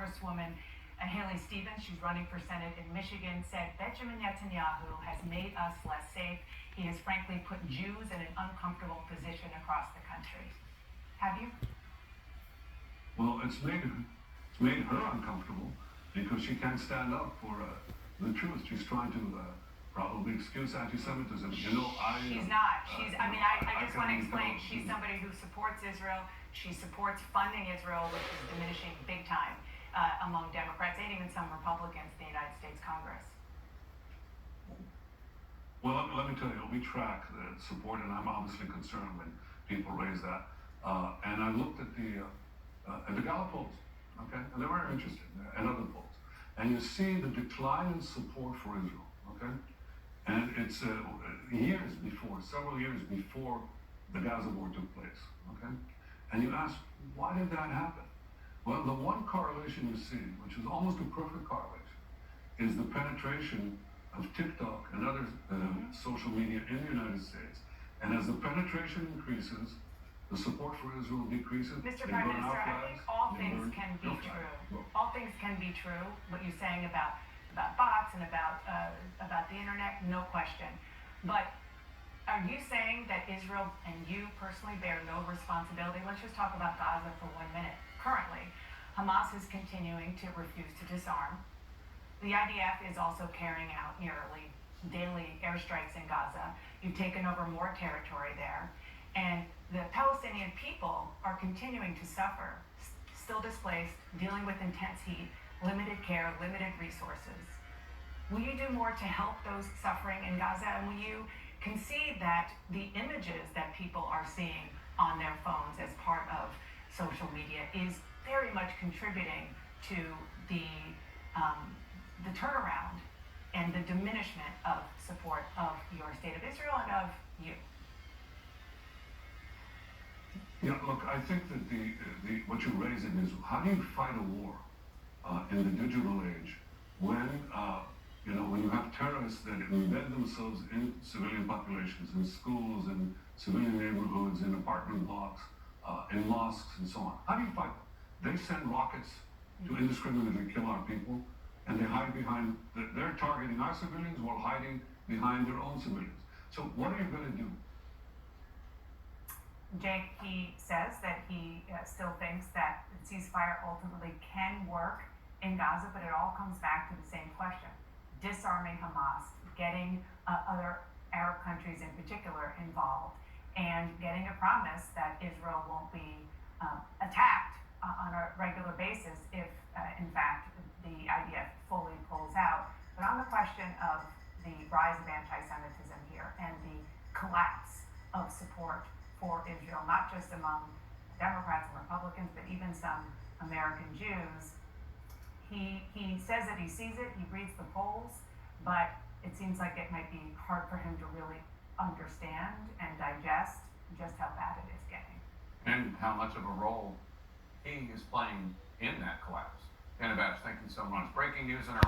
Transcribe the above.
Congresswoman Haley Stevens, she's running for Senate in Michigan, said Benjamin Netanyahu has made us less safe. He has frankly put Jews in an uncomfortable position across the country. Have you? Well, it's made her uncomfortable because she can't stand up for the truth. She's trying to probably excuse anti-Semitism. She's not. I just want to explain. She's somebody who supports Israel. She supports funding Israel, which is diminishing big time among Democrats and even some Republicans in the United States Congress. Well, let me tell you, we track the support, and I'm obviously concerned when people raise that. And I looked at the Gallup polls, okay, and they were interesting, and other polls. And you see the decline in support for Israel, okay? And it's several years before the Gaza war took place, okay? And you ask, why did that happen? Well, the one correlation you see, which is almost a perfect correlation, is the penetration of TikTok and other social media in the United States. And as the penetration increases, the support for Israel decreases. Mr. Prime Minister, I think all things can be true. All things can be true. What you're saying about bots and about the internet, no question. But are you saying that Israel and you personally bear no responsibility? Let's just talk about Gaza for 1 minute. Currently, Hamas is continuing to refuse to disarm. The IDF is also carrying out nearly daily airstrikes in Gaza. You've taken over more territory there. And the Palestinian people are continuing to suffer, still displaced, dealing with intense heat, limited care, limited resources. Will you do more to help those suffering in Gaza? And will you concede that the images that people are seeing on their phones as part of social media is very much contributing to the turnaround and the diminishment of support of your state of Israel and of you? Yeah, look, I think that what you're raising is, how do you fight a war in the digital age when you have terrorists that embed themselves in civilian populations, in schools, in civilian neighborhoods, in apartment blocks, in mosques, and so on? How do you fight them? They send rockets to indiscriminately kill our people, and they hide behind, they're targeting our civilians while hiding behind their own civilians. So what are you going to do? Jake, he says that he still thinks that the ceasefire ultimately can work in Gaza, but it all comes back to the same question. Disarming Hamas, getting other Arab countries in particular involved, and getting a promise that Israel won't be attacked on a regular basis if, in fact, the IDF fully pulls out. But on the question of the rise of anti-Semitism here and the collapse of support for Israel, not just among Democrats and Republicans, but even some American Jews, he says that he sees it, he reads the polls, but it seems like it might be hard for him to really understand and digest just how bad it is getting. And how much of a role he is playing in that collapse. Annabeth, thank you so much. Breaking news in our